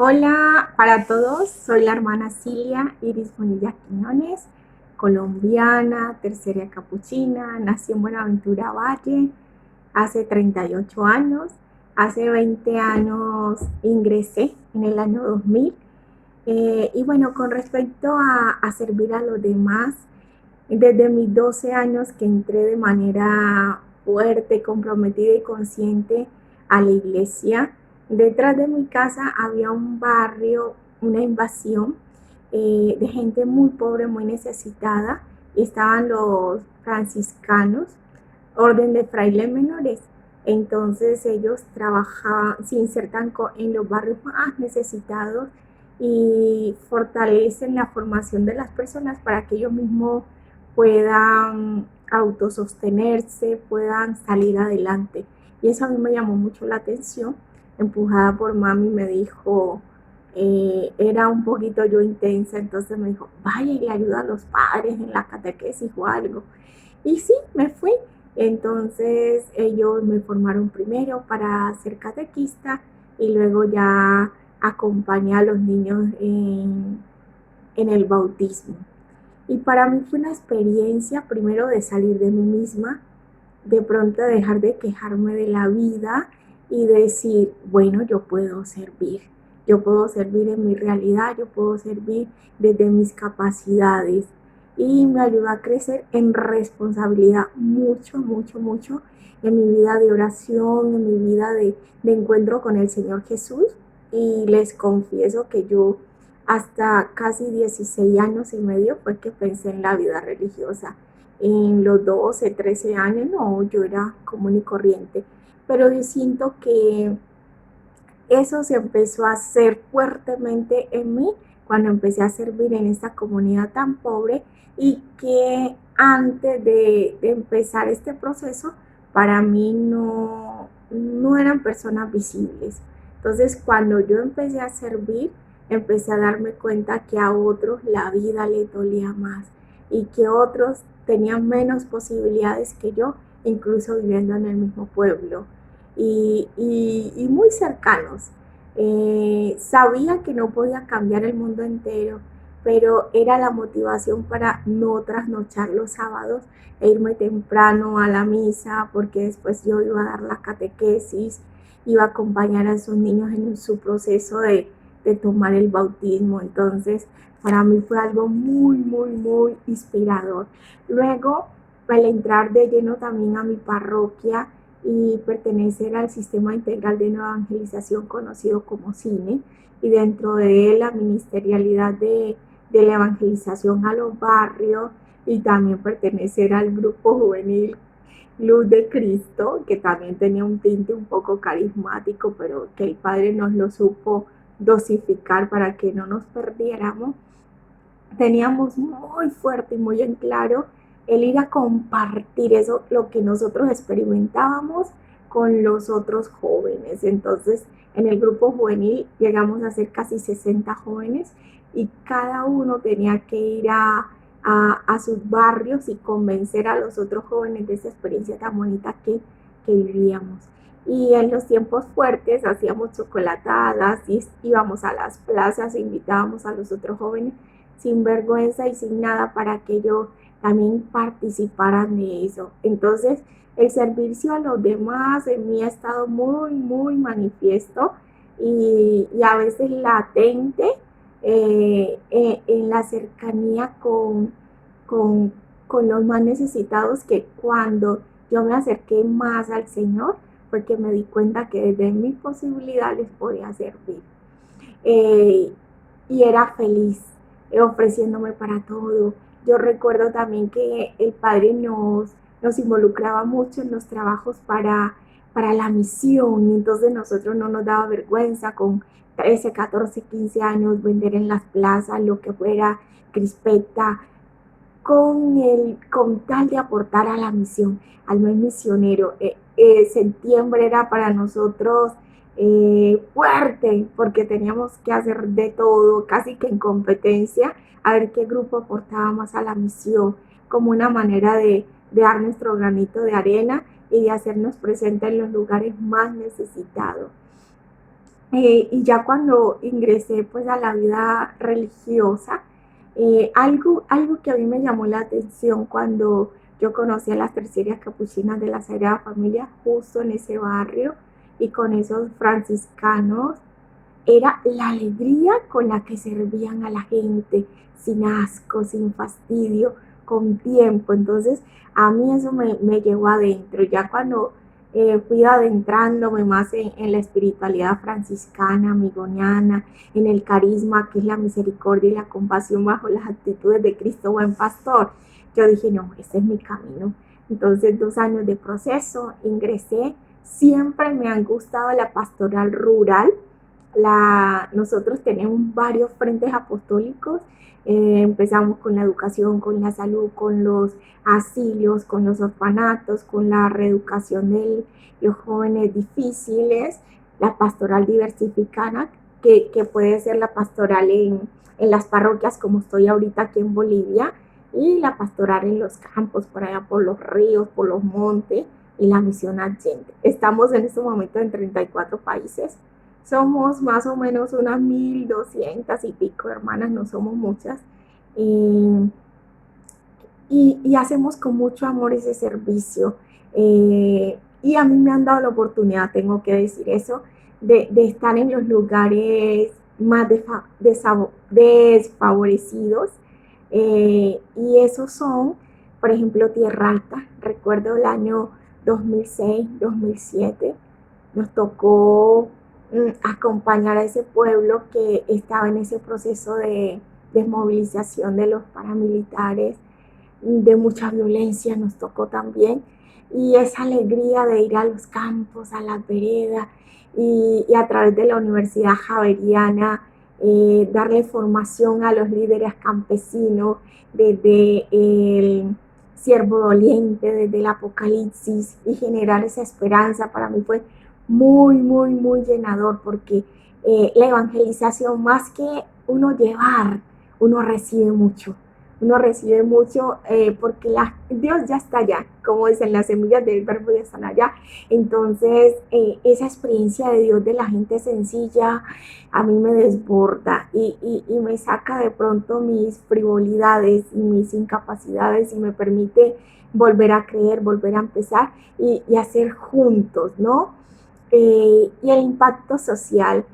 Hola para todos, soy la hermana Cilia Iris Bonilla Quiñones, colombiana, tercera capuchina, nací en Buenaventura Valle hace 38 años, hace 20 años ingresé en el año 2000 y bueno, con respecto a servir a los demás, desde mis 12 años que entré de manera fuerte, comprometida y consciente a la iglesia. Detrás de mi casa había un barrio, una invasión de gente muy pobre, muy necesitada, y estaban los franciscanos, orden de frailes menores. Entonces ellos trabajaban, se insertan en los barrios más necesitados y fortalecen la formación de las personas para que ellos mismos puedan autosostenerse, puedan salir adelante. Y eso a mí me llamó mucho la atención. Empujada por mami me dijo, era un poquito yo intensa, entonces me dijo, vaya y le ayuda a los padres en la catequesis o algo. Y sí, me fui. Entonces ellos me formaron primero para ser catequista y luego ya acompañé a los niños en el bautismo. Y para mí fue una experiencia primero de salir de mí misma, de pronto dejar de quejarme de la vida y decir, bueno, yo puedo servir en mi realidad, yo puedo servir desde mis capacidades. Y me ayudó a crecer en responsabilidad mucho, mucho, mucho en mi vida de oración, en mi vida de encuentro con el Señor Jesús. Y les confieso que yo hasta casi 16 años y medio fue que pensé en la vida religiosa. En los 12, 13 años, no, yo era común y corriente. Pero yo siento que eso se empezó a hacer fuertemente en mí cuando empecé a servir en esta comunidad tan pobre y que antes de empezar este proceso, para mí no eran personas visibles. Entonces, cuando yo empecé a servir, empecé a darme cuenta que a otros la vida les dolía más y que otros tenían menos posibilidades que yo, incluso viviendo en el mismo pueblo y muy cercanos. Sabía que no podía cambiar el mundo entero, pero era la motivación para no trasnochar los sábados e irme temprano a la misa, porque después yo iba a dar la catequesis, iba a acompañar a esos niños en su proceso de tomar el bautismo. Entonces, para mí fue algo muy, muy, muy inspirador. Luego, al entrar de lleno también a mi parroquia y pertenecer al sistema integral de evangelización conocido como CINE, y dentro de él la ministerialidad de la evangelización a los barrios, y también pertenecer al grupo juvenil Luz de Cristo, que también tenía un tinte un poco carismático, pero que el Padre nos lo supo dosificar para que no nos perdiéramos. Teníamos muy fuerte y muy en claro el ir a compartir eso, lo que nosotros experimentábamos con los otros jóvenes. Entonces, en el grupo juvenil llegamos a ser casi 60 jóvenes y cada uno tenía que ir a sus barrios y convencer a los otros jóvenes de esa experiencia tan bonita que vivíamos. Y en los tiempos fuertes hacíamos chocolatadas y íbamos a las plazas e invitábamos a los otros jóvenes sin vergüenza y sin nada para que ellos también participaran de eso. Entonces, el servicio a los demás en mí ha estado muy, muy manifiesto y a veces latente en la cercanía con, con los más necesitados, que cuando yo me acerqué más al Señor, porque me di cuenta que desde mis posibilidades podía servir. Eh, y era feliz ofreciéndome para todo. Yo recuerdo también que el Padre nos involucraba mucho en los trabajos para la misión, entonces nosotros no nos daba vergüenza con 13, 14, 15 años vender en las plazas lo que fuera, crispeta, con tal de aportar a la misión, al mes misionero. Septiembre era para nosotros fuerte, porque teníamos que hacer de todo, casi que en competencia, a ver qué grupo aportaba más a la misión, como una manera de dar nuestro granito de arena y de hacernos presentes en los lugares más necesitados. Y ya cuando ingresé pues a la vida religiosa, algo que a mí me llamó la atención cuando yo conocí a las terciarias capuchinas de la Sagrada Familia justo en ese barrio y con esos franciscanos, era la alegría con la que servían a la gente, sin asco, sin fastidio, con tiempo. Entonces, a mí eso me llevó adentro. Ya cuando fui adentrándome más en la espiritualidad franciscana, amigoniana, en el carisma que es la misericordia y la compasión bajo las actitudes de Cristo buen pastor, yo dije, no, ese es mi camino. Entonces, 2 años de proceso, ingresé. Siempre me han gustado la pastoral rural. Nosotros tenemos varios frentes apostólicos. Empezamos con la educación, con la salud, con los asilos, con los orfanatos, con la reeducación de los jóvenes difíciles, la pastoral diversificada, que puede ser la pastoral en las parroquias como estoy ahorita aquí en Bolivia, y la pastoral en los campos, por allá por los ríos, por los montes, y la misión Allende. Estamos en este momento en 34 países. Somos más o menos unas 1200 y pico hermanas, no somos muchas. Eh, y hacemos con mucho amor ese servicio. Y a mí me han dado la oportunidad, tengo que decir eso, de estar en los lugares más desfavorecidos. Y esos son, por ejemplo, Tierra Alta. Recuerdo el año 2006, 2007, nos tocó acompañar a ese pueblo que estaba en ese proceso de desmovilización de los paramilitares, de mucha violencia nos tocó también, y esa alegría de ir a los campos, a las veredas, y a través de la Universidad Javeriana, darle formación a los líderes campesinos desde el siervo doliente, desde el Apocalipsis, y generar esa esperanza para mí fue muy, muy, muy llenador, porque la evangelización, más que uno llevar, uno recibe mucho. Uno recibe mucho porque Dios ya está allá, como dicen, las semillas del verbo ya están allá. Entonces, esa experiencia de Dios, de la gente sencilla, a mí me desborda y me saca de pronto mis frivolidades y mis incapacidades y me permite volver a creer, volver a empezar y hacer juntos, ¿no? Y el impacto social,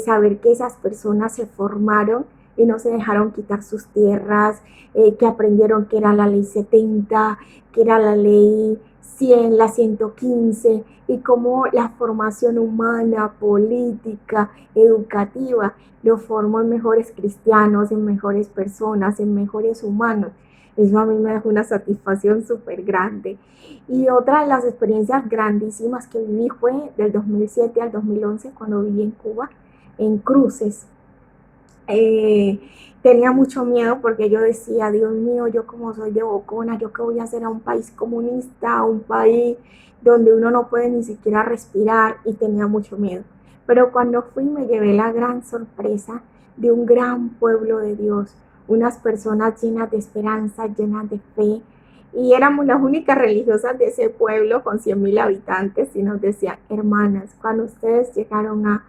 saber que esas personas se formaron y no se dejaron quitar sus tierras, que aprendieron que era la ley 70, que era la ley 100, la 115, y cómo la formación humana, política, educativa, lo formó en mejores cristianos, en mejores personas, en mejores humanos. Eso a mí me dejó una satisfacción súper grande. Y otra de las experiencias grandísimas que viví fue del 2007 al 2011, cuando viví en Cuba, en cruces. Eh, Tenía mucho miedo porque yo decía, Dios mío, yo como soy de Bocona, yo qué voy a hacer a un país comunista, a un país donde uno no puede ni siquiera respirar, y tenía mucho miedo. Pero cuando fui me llevé la gran sorpresa de un gran pueblo de Dios, unas personas llenas de esperanza, llenas de fe, y éramos las únicas religiosas de ese pueblo con 100.000 habitantes, y nos decían, hermanas, cuando ustedes llegaron a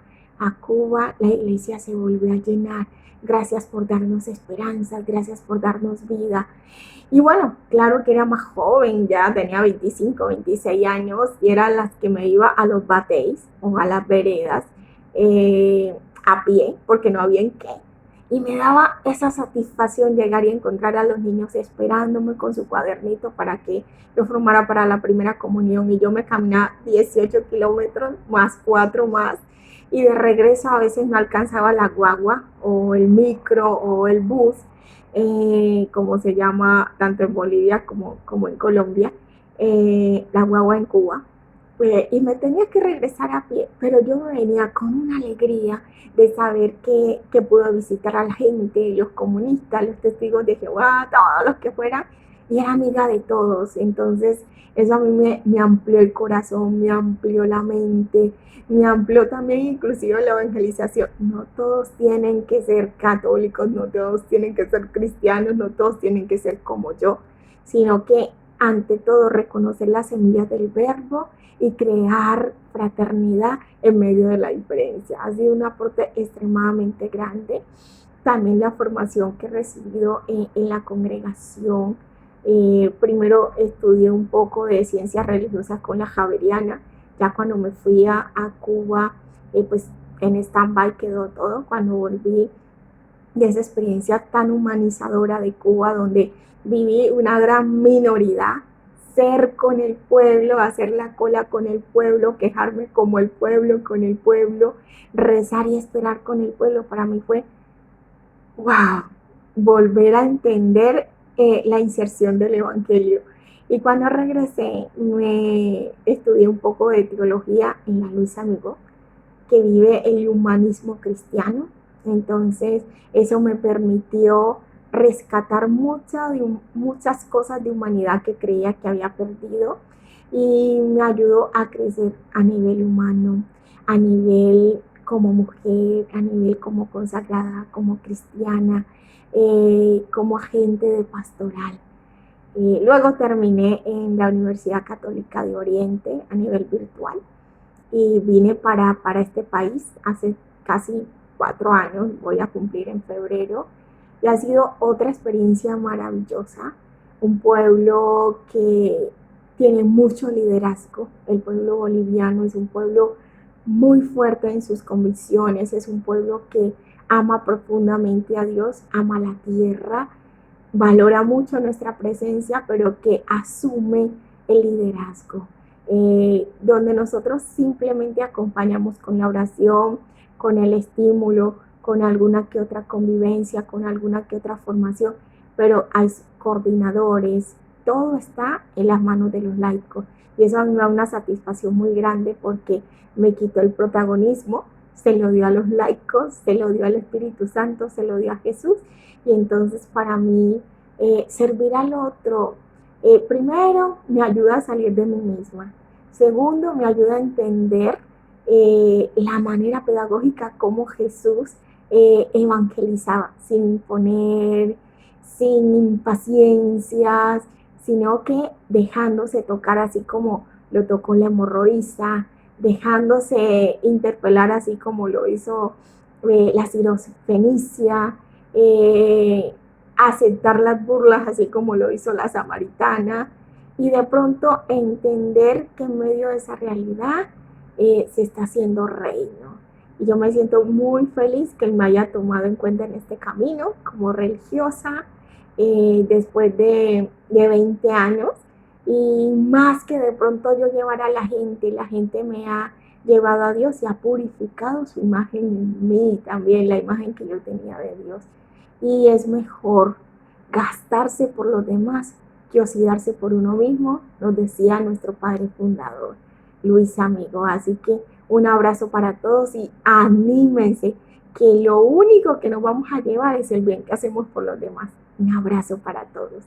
Cuba, la iglesia se volvió a llenar. Gracias por darnos esperanzas, gracias por darnos vida. Y bueno, claro que era más joven, ya tenía 25, 26 años, y eran las que me iba a los bateis o a las veredas a pie, porque no había en qué. Y me daba esa satisfacción llegar y encontrar a los niños esperándome con su cuadernito para que yo formara para la primera comunión, y yo me caminaba 18 kilómetros más 4 más, y de regreso a veces no alcanzaba la guagua o el micro o el bus, como se llama tanto en Bolivia como en Colombia, la guagua en Cuba. Y me tenía que regresar a pie, pero yo me venía con una alegría de saber que pude visitar a la gente, los comunistas, los testigos de Jehová, todos los que fueran, y era amiga de todos. Entonces eso a mí me amplió el corazón, me amplió la mente, me amplió también inclusive la evangelización. No todos tienen que ser católicos, no todos tienen que ser cristianos, no todos tienen que ser como yo, sino que ante todo reconocer las semillas del verbo y crear fraternidad en medio de la diferencia. Ha sido un aporte extremadamente grande. También la formación que he recibido en la congregación. Primero estudié un poco de ciencias religiosas con la Javeriana. Ya cuando me fui a Cuba, pues en stand-by quedó todo. Cuando volví de esa experiencia tan humanizadora de Cuba, donde viví una gran minoridad, ser con el pueblo, hacer la cola con el pueblo, quejarme como el pueblo, con el pueblo, rezar y esperar con el pueblo, para mí fue wow, volver a entender la inserción del Evangelio. Y cuando regresé, me estudié un poco de teología en la Luis Amigo, que vive el humanismo cristiano. Entonces, eso me permitió rescatar muchas cosas de humanidad que creía que había perdido y me ayudó a crecer a nivel humano, a nivel como mujer, a nivel como consagrada, como cristiana, como agente de pastoral. Luego terminé en la Universidad Católica de Oriente a nivel virtual y vine para este país hace casi 4 años, voy a cumplir en febrero, y ha sido otra experiencia maravillosa, un pueblo que tiene mucho liderazgo. El pueblo boliviano es un pueblo muy fuerte en sus convicciones, es un pueblo que ama profundamente a Dios, ama la tierra, valora mucho nuestra presencia, pero que asume el liderazgo, donde nosotros simplemente acompañamos con la oración, con el estímulo, con alguna que otra convivencia, con alguna que otra formación, pero hay coordinadores, todo está en las manos de los laicos. Y eso a mí me da una satisfacción muy grande porque me quitó el protagonismo, se lo dio a los laicos, se lo dio al Espíritu Santo, se lo dio a Jesús. Y entonces para mí servir al otro, primero me ayuda a salir de mí misma, segundo me ayuda a entender la manera pedagógica como Jesús evangelizaba, sin imponer, sin impaciencias, sino que dejándose tocar así como lo tocó la hemorroísa, dejándose interpelar así como lo hizo la sirofenicia, aceptar las burlas así como lo hizo la samaritana y de pronto entender que en medio de esa realidad se está haciendo reino. Y yo me siento muy feliz que él me haya tomado en cuenta en este camino como religiosa después de 20 años. Y más que de pronto yo llevar a la gente me ha llevado a Dios y ha purificado su imagen en mí también, la imagen que yo tenía de Dios. Y es mejor gastarse por los demás que oxidarse por uno mismo, nos decía nuestro padre fundador, Luis Amigo. Así que un abrazo para todos y anímense, que lo único que nos vamos a llevar es el bien que hacemos por los demás. Un abrazo para todos.